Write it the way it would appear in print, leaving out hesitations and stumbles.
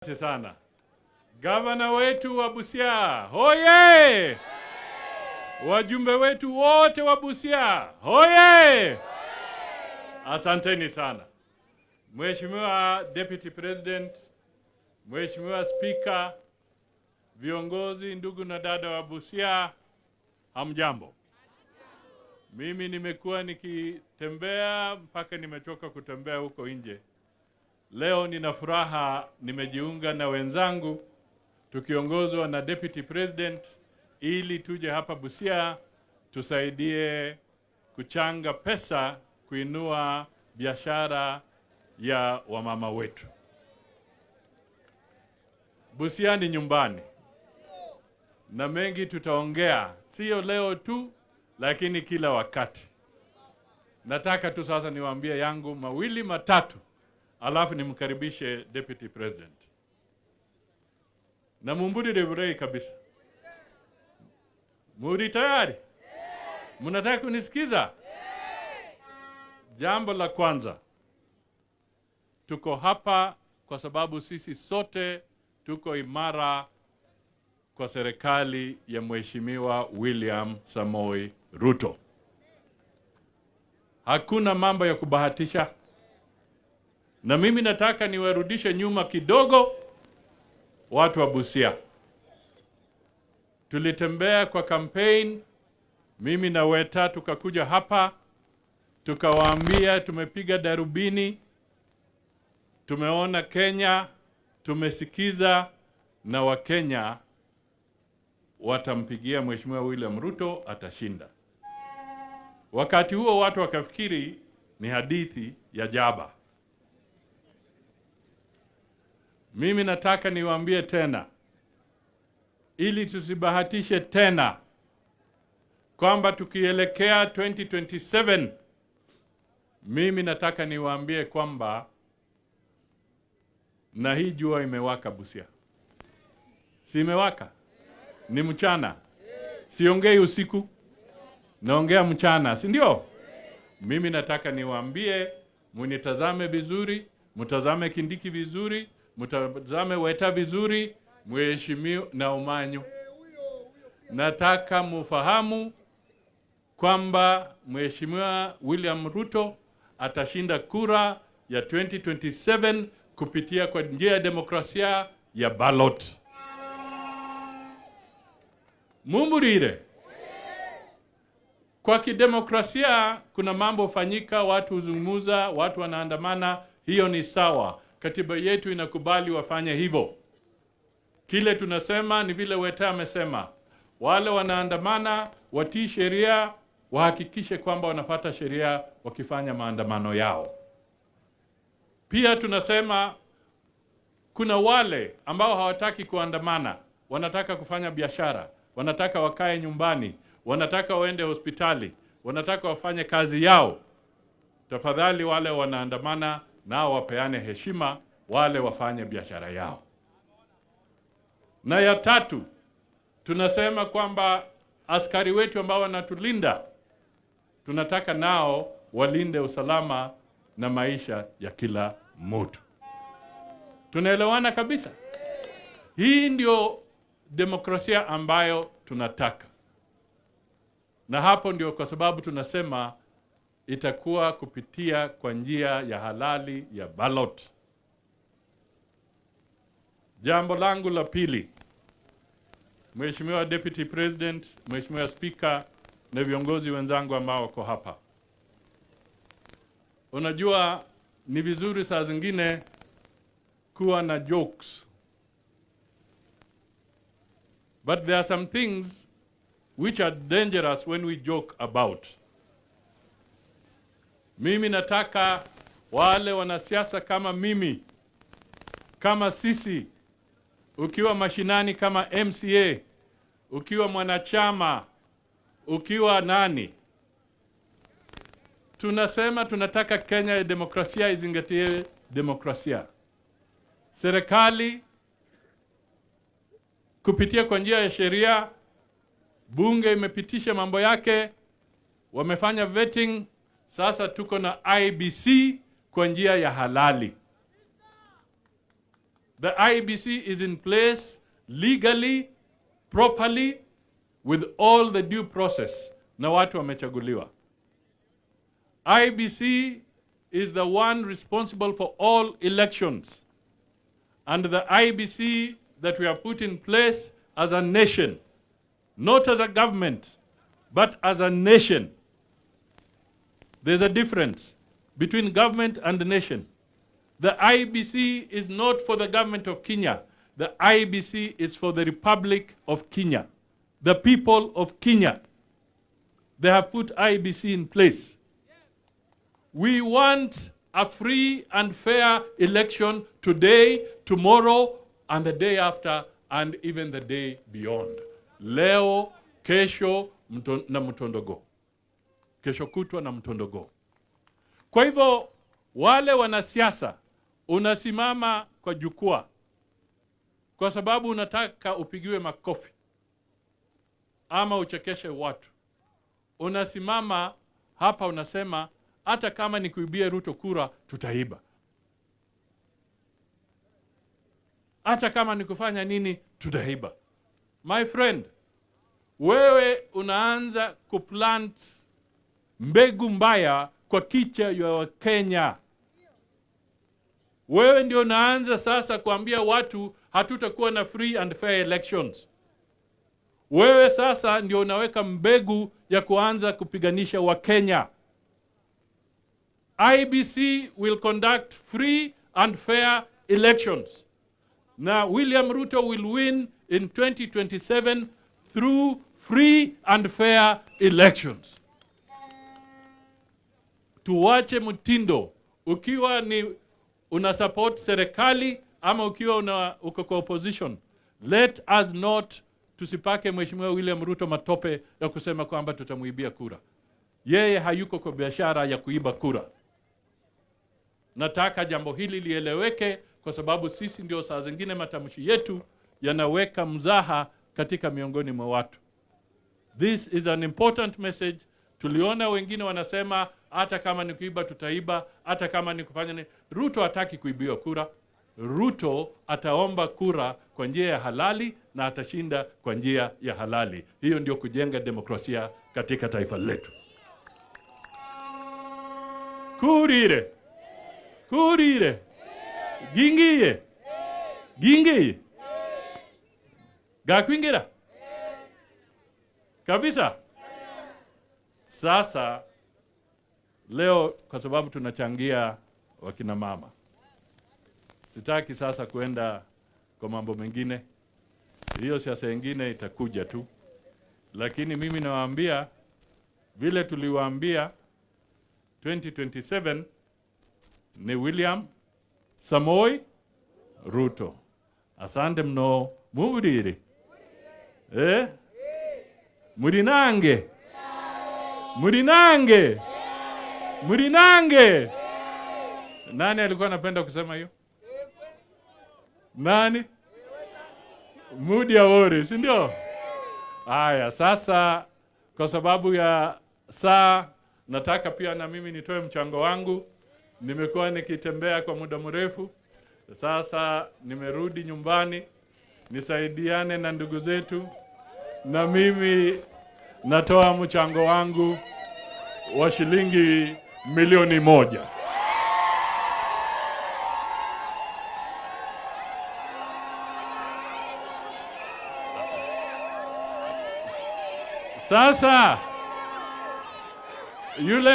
Asante sana. Gavana wetu wa Busia, hoye! Wajumbe wetu wote wa Busia, hoye! Asanteni sana. Mheshimiwa Deputy President, Mheshimiwa Speaker, viongozi, ndugu na dada wa Busia, hamjambo. Mimi nimekuwa nikitembea mpaka nimechoka kutembea huko nje. Leo nina furaha nimejiunga na wenzangu tukiongozwa na Deputy President ili tuje hapa Busia tusaidie kuchanga pesa kuinua biashara ya wamama wetu. Busia ni nyumbani. Na mengi tutaongea, sio leo tu, lakini kila wakati. Nataka tu sasa niwaambie yangu mawili matatu. Alafu nimkaribishe Deputy President. Na mumbudi deburei kabisa. Muri tayari? Mnataka kunisikiza? Jambo la kwanza. Tuko hapa kwa sababu sisi sote tuko imara kwa serikali ya Mheshimiwa William Samoei Ruto. Hakuna mambo ya kubahatisha. Na mimi nataka niwarudishe nyuma kidogo watu wa Busia. Tulitembea kwa campaign, mimi na Weta tukakuja hapa, tukawaambia tumepiga darubini, tumeona Kenya, tumesikiza na Wakenya watampigia Mheshimiwa William Ruto atashinda. Wakati huo watu wakafikiri ni hadithi ya jaba. Mimi nataka niwaambie tena, ili tusibahatishe tena, kwamba tukielekea 2027, mimi nataka niwaambie kwamba, na hii jua imewaka Busia. Si imewaka? Ni mchana. Siongei usiku, naongea mchana, si ndio? Mimi nataka niwaambie, munitazame vizuri, mutazame Kindiki vizuri, mutazame Weta vizuri, Mheshimiwa na Umanyo. Nataka mufahamu kwamba Mheshimiwa William Ruto atashinda kura ya 2027 kupitia kwa njia ya demokrasia ya ballot. Mumburire. Kwa kidemokrasia kuna mambo fanyika, watu huzungumza, watu wanaandamana, hiyo ni sawa. Katiba yetu inakubali wafanye hivyo. Kile tunasema ni vile Weta amesema, wale wanaandamana watii sheria, wahakikishe kwamba wanafuata sheria wakifanya maandamano yao. Pia tunasema kuna wale ambao hawataki kuandamana, wanataka kufanya biashara, wanataka wakae nyumbani, wanataka waende hospitali, wanataka wafanye kazi yao. Tafadhali wale wanaandamana nao wapeane heshima, wale wafanye biashara yao. Na ya tatu, tunasema kwamba askari wetu ambao wanatulinda, tunataka nao walinde usalama na maisha ya kila mtu. Tunaelewana kabisa? Hii ndio demokrasia ambayo tunataka. Na hapo ndio kwa sababu tunasema itakuwa kupitia kwa njia ya halali ya ballot. Jambo langu la pili, Mheshimiwa Deputy President, Mheshimiwa Speaker na viongozi wenzangu ambao wako hapa. Unajua ni vizuri saa zingine kuwa na jokes. But there are some things which are dangerous when we joke about. Mimi nataka wale wanasiasa kama mimi, kama sisi, ukiwa mashinani kama MCA, ukiwa mwanachama, ukiwa nani, tunasema tunataka Kenya ya demokrasia izingatie demokrasia. Serikali kupitia kwa njia ya sheria, bunge imepitisha mambo yake, wamefanya vetting. Sasa tuko na IBC kwa njia ya halali. The IEBC is in place legally, properly, with all the due process. Na watu wamechaguliwa. IEBC is the one responsible for all elections. And the IEBC that we have put in place as a nation, not as a government, but as a nation. There's a difference between government and the nation. The IEBC is not for the government of Kenya. The IEBC is for the Republic of Kenya, the people of Kenya. They have put IEBC in place. We want a free and fair election today, tomorrow, and the day after, and even the day beyond. Leo, kesho, na mtondogo. Kesho kutwa na mtondogo. Kwa hivyo, wale wanasiasa, unasimama kwa jukwaa kwa sababu unataka upigiwe makofi ama uchekeshe watu. Unasimama hapa unasema, hata kama ni kuibia Ruto kura, tutaiba. Hata kama ni kufanya nini, tutaiba. My friend, wewe unaanza kuplant mbegu mbaya kwa kichwa ya Wakenya. Wewe ndio unaanza sasa kuambia watu hatutakuwa na free and fair elections. Wewe sasa ndio unaweka mbegu ya kuanza kupiganisha Wakenya. IEBC will conduct free and fair elections. Now, William Ruto will win in 2027 through free and fair elections. Tuwache mtindo. Ukiwa ni unasupport serikali ama ukiwa uko kwa opposition, let us not tusipake Mheshimiwa William Ruto matope ya kusema kwamba tutamuibia kura. Yeye hayuko kwa biashara ya kuiba kura. Nataka jambo hili lieleweke kwa sababu sisi ndio saa zingine matamshi yetu yanaweka mzaha katika miongoni mwa watu. This is an important message. Tuliona wengine wanasema hata kama ni kuiba tutaiba, hata kama ni kufanya nini. Ruto hataki kuibiwa kura. Ruto ataomba kura kwa njia ya halali na atashinda kwa njia ya halali. Hiyo ndio kujenga demokrasia katika taifa letu. Kurire. Kurire. Gingiye. Gingiye. Gakwingira. Kabisa. Sasa leo kwa sababu tunachangia wakina mama, sitaki sasa kuenda kwa mambo mengine. Hiyo siasa nyingine itakuja tu. Lakini mimi nawaambia vile tuliwaambia 2027 ni William Samoei Ruto. Asante mno. Mubudiri. Murinange. Murinange. Murinange. Nani alikuwa anapenda kusema hiyo? Nani? Mudavadi, si ndio? Haya, sasa kwa sababu ya saa nataka pia na mimi nitoe mchango wangu. Nimekuwa nikitembea kwa muda mrefu. Sasa nimerudi nyumbani nisaidiane na ndugu zetu, na mimi natoa mchango wangu wa shilingi 1,000,000. Sasa yule